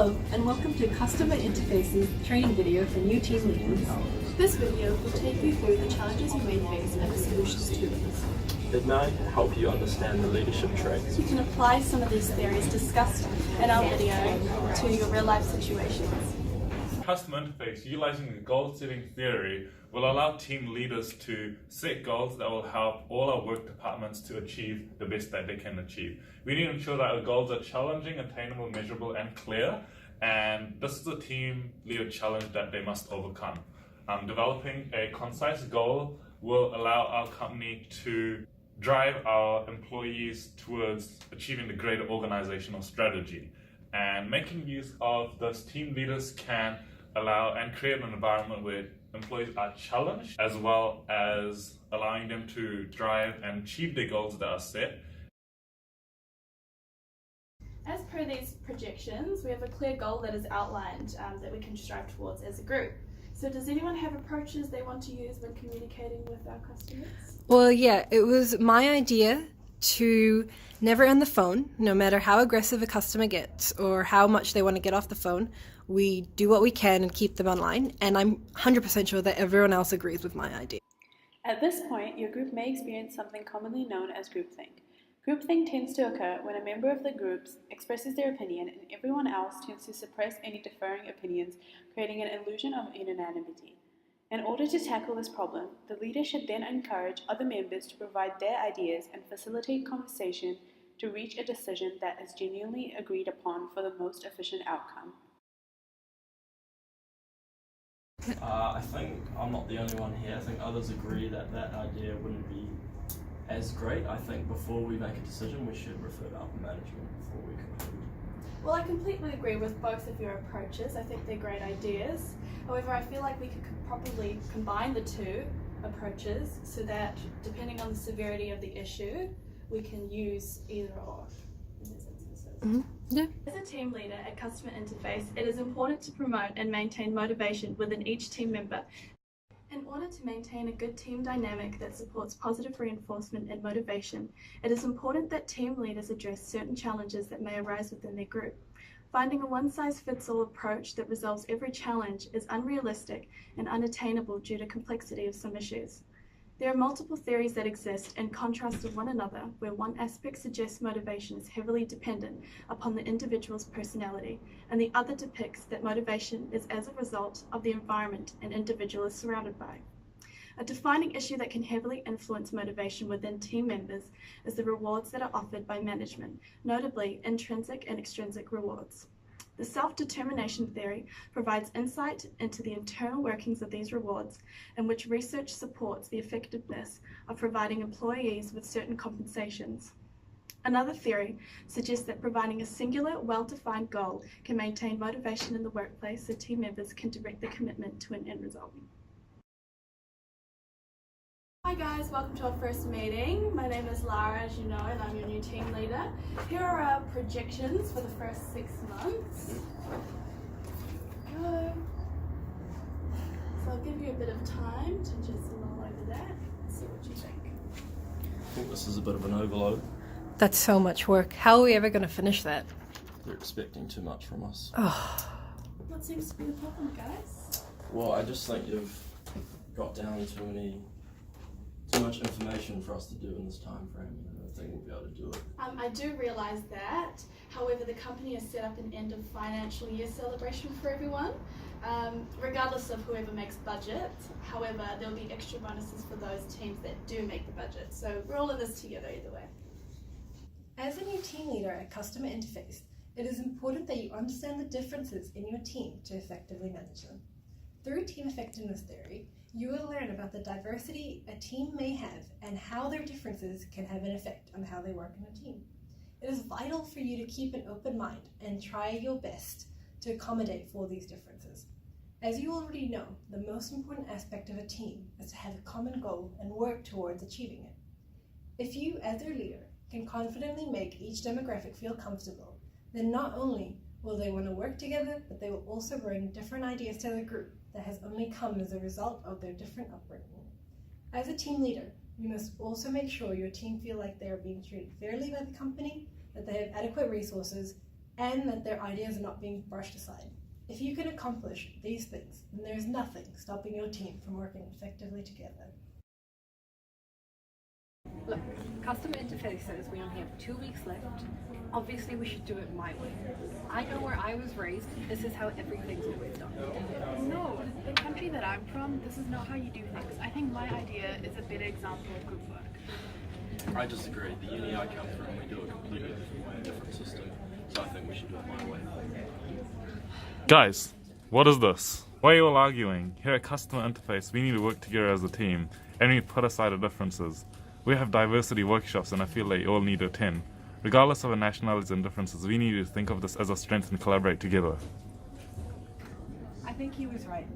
Hello, and welcome to Customer Interfaces training video for new team leaders. This video will take you through the challenges you may face and the solutions to them. It may help you understand the leadership traits. You can apply some of these theories discussed in our video to your real-life situations. Customer interface, utilizing the goal-setting theory, will allow team leaders to set goals that will help all our work departments to achieve the best that they can achieve. We need to ensure that our goals are challenging, attainable, measurable, and clear, and this is a team leader challenge that they must overcome. Developing a concise goal will allow our company to drive our employees towards achieving the greater organizational strategy. And making use of this, team leaders can allow and create an environment where employees are challenged, as well as allowing them to drive and achieve their goals that are set. As per these projections, we have a clear goal that is outlined that we can strive towards as a group. So does anyone have approaches they want to use when communicating with our customers? Well, yeah, it was my idea to never end the phone, no matter how aggressive a customer gets or how much they want to get off the phone. We do what we can and keep them online, and I'm 100% sure that everyone else agrees with my idea. At this point, your group may experience something commonly known as groupthink. Groupthink tends to occur when a member of the group expresses their opinion and everyone else tends to suppress any differing opinions, creating an illusion of unanimity. In order to tackle this problem, the leader should then encourage other members to provide their ideas and facilitate conversation to reach a decision that is genuinely agreed upon for the most efficient outcome. I think I'm not the only one here. I think others agree that that idea wouldn't be as great. I think before we make a decision, we should refer to upper management before we conclude. Well, I completely agree with both of your approaches. I think they're great ideas. However, I feel like we could probably combine the two approaches so that, depending on the severity of the issue, we can use either or in these instances. Yeah. As a team leader at Customer Interface, it is important to promote and maintain motivation within each team member. In order to maintain a good team dynamic that supports positive reinforcement and motivation, it is important that team leaders address certain challenges that may arise within their group. Finding a one-size-fits-all approach that resolves every challenge is unrealistic and unattainable due to complexity of some issues. There are multiple theories that exist in contrast to one another, where one aspect suggests motivation is heavily dependent upon the individual's personality, and the other depicts that motivation is as a result of the environment an individual is surrounded by. A defining issue that can heavily influence motivation within team members is the rewards that are offered by management, notably intrinsic and extrinsic rewards. The self-determination theory provides insight into the internal workings of these rewards, in which research supports the effectiveness of providing employees with certain compensations. Another theory suggests that providing a singular, well-defined goal can maintain motivation in the workplace so team members can direct their commitment to an end result. Hi guys, welcome to our first meeting. My name is Lara, as you know, and I'm your new team leader. Here are our projections for the first 6 months. Go. So I'll give you a bit of time to just mull over that and see what you think. I think this is a bit of an overload. That's so much work. How are we ever going to finish that? They're expecting too much from us. What seems to be the problem, guys? Well, I just think you've got down too much information for us to do in this time frame, and I don't think we'll be able to do it. I do realise that. However, the company has set up an end of financial year celebration for everyone, regardless of whoever makes budget. However, there'll be extra bonuses for those teams that do make the budget. So we're all in this together either way. As a new team leader at Customer Interface, it is important that you understand the differences in your team to effectively manage them. Through team effectiveness theory, you will learn about the diversity a team may have and how their differences can have an effect on how they work in a team. It is vital for you to keep an open mind and try your best to accommodate for these differences. As you already know, the most important aspect of a team is to have a common goal and work towards achieving it. If you, as their leader, can confidently make each demographic feel comfortable, then not only will they want to work together, but they will also bring different ideas to the group that has only come as a result of their different upbringing. As a team leader, you must also make sure your team feel like they are being treated fairly by the company, that they have adequate resources, and that their ideas are not being brushed aside. If you can accomplish these things, then there is nothing stopping your team from working effectively together. Look, customer interface says we only have 2 weeks left. Obviously we should do it my way. I know where I was raised, this is how everything's always done. No, the country that I'm from, this is not how you do things. I think my idea is a better example of group work. I disagree. The uni I come from, we do it completely different system. So I think we should do it my way. Guys, what is this? Why are you all arguing? Here at Customer Interface, we need to work together as a team, and we need to put aside our differences. We have diversity workshops, and I feel like you all need to attend. Regardless of our nationalities and differences, we need to think of this as a strength and collaborate together. I think he was right.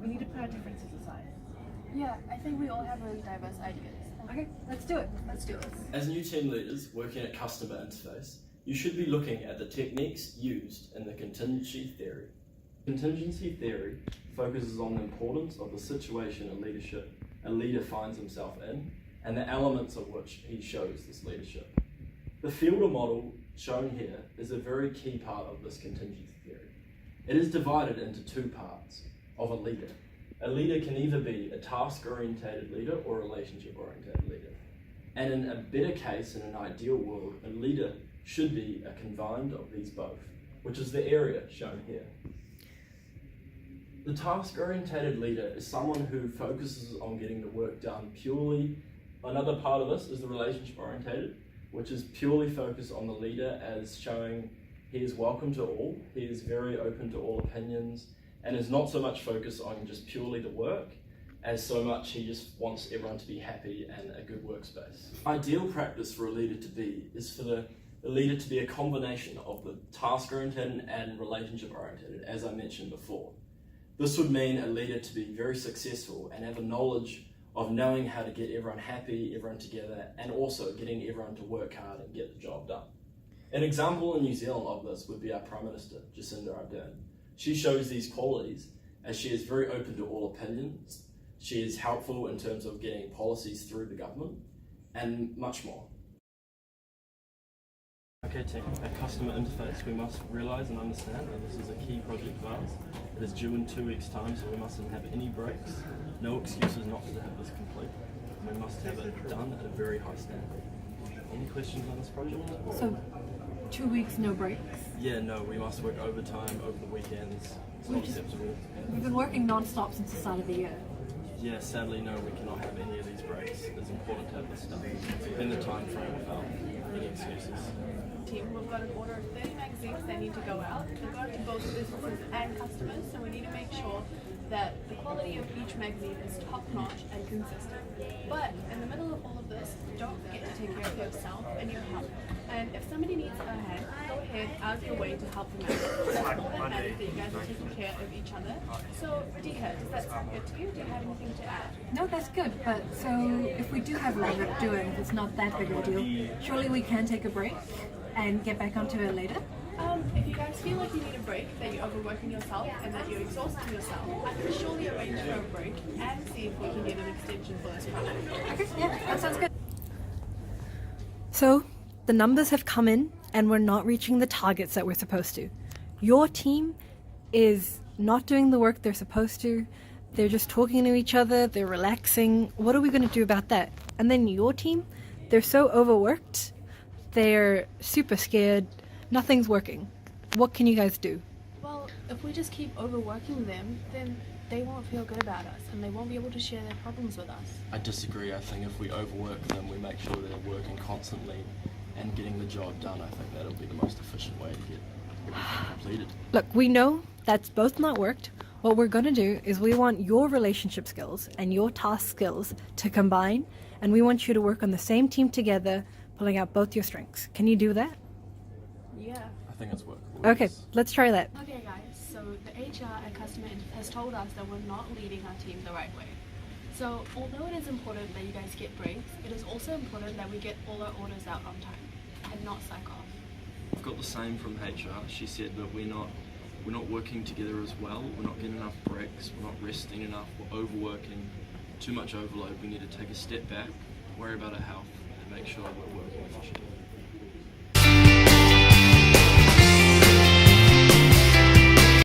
We need to put our differences aside. Yeah, I think we all have really diverse ideas. Okay, let's do it. Let's do this. As new team leaders working at Customer Interface, you should be looking at the techniques used in the contingency theory. Contingency theory focuses on the importance of the situation a leader finds himself in, and the elements of which he shows this leadership. The fielder model shown here is a very key part of this contingency theory. It is divided into 2 parts of a leader. A leader can either be a task-orientated leader or a relationship-orientated leader. And in a better case, in an ideal world, a leader should be a combined of these both, which is the area shown here. The task-orientated leader is someone who focuses on getting the work done purely. Another part of this is the relationship-orientated, which is purely focused on the leader as showing he is welcome to all, he is very open to all opinions, and is not so much focused on just purely the work, as so much he just wants everyone to be happy and a good workspace. Ideal practice for a leader to be is for the leader to be a combination of the task-oriented and relationship-oriented, as I mentioned before. This would mean a leader to be very successful and have a knowledge of knowing how to get everyone happy, everyone together, and also getting everyone to work hard and get the job done. An example in New Zealand of this would be our Prime Minister, Jacinda Ardern. She shows these qualities as she is very open to all opinions, she is helpful in terms of getting policies through the government, and much more. Okay, team, at Customer Interface we must realise and understand that this is a key project of ours. It is due in 2 weeks' time, so we mustn't have any breaks, no excuses not to have this complete. And we must have it done at a very high standard. Any questions on this project? So, 2 weeks, no breaks? Yeah, no, we must work overtime over the weekends. It's not acceptable. We've been working non-stop since the start of the year. Yeah, sadly, no, we cannot have any of these breaks. It's important to have this done within the time frame without any excuses. Team, we've got an order of 30 magazines that need to go out. They go out to both businesses and customers, so we need to make sure that the quality of each magazine is top-notch and consistent. But in the middle of all of this, don't forget to take care of yourself and your health. And if somebody needs a hand, go ahead out of your way to help them out. That's all that matters, that you guys are taking care of each other. So, Radhika, does that sound good to you? Do you have anything to add? No, that's good, but so if we do have a lot of doing, if it's not that big of a deal, surely we can take a break and get back onto it later? If you guys feel like you need a break, that you're overworking yourself and that you're exhausting yourself, I can surely arrange for a break and see if we can get an extension for this project. Okay, yeah, that sounds good. So, the numbers have come in and we're not reaching the targets that we're supposed to. Your team is not doing the work they're supposed to. They're just talking to each other, they're relaxing. What are we going to do about that? And then your team, they're so overworked, they're super scared, nothing's working. What can you guys do? Well, if we just keep overworking them, then they won't feel good about us and they won't be able to share their problems with us. I disagree. I think if we overwork them, we make sure they're working constantly and getting the job done. I think that'll be the most efficient way to get everything completed. Look, we know that's both not worked. What we're going to do is we want your relationship skills and your task skills to combine, and we want you to work on the same team together, pulling out both your strengths. Can you do that? Yeah. I think it's workable. Okay, Yes. let's try that. Okay guys, so the HR and customer has told us that we're not leading our team the right way. So although it is important that you guys get breaks, it is also important that we get all our orders out on time and not psych off. I've got the same from HR. She said that we're not working together as well. We're not getting enough breaks. We're not resting enough. We're overworking. Too much overload. We need to take a step back, worry about our health, and make sure we're working efficiently.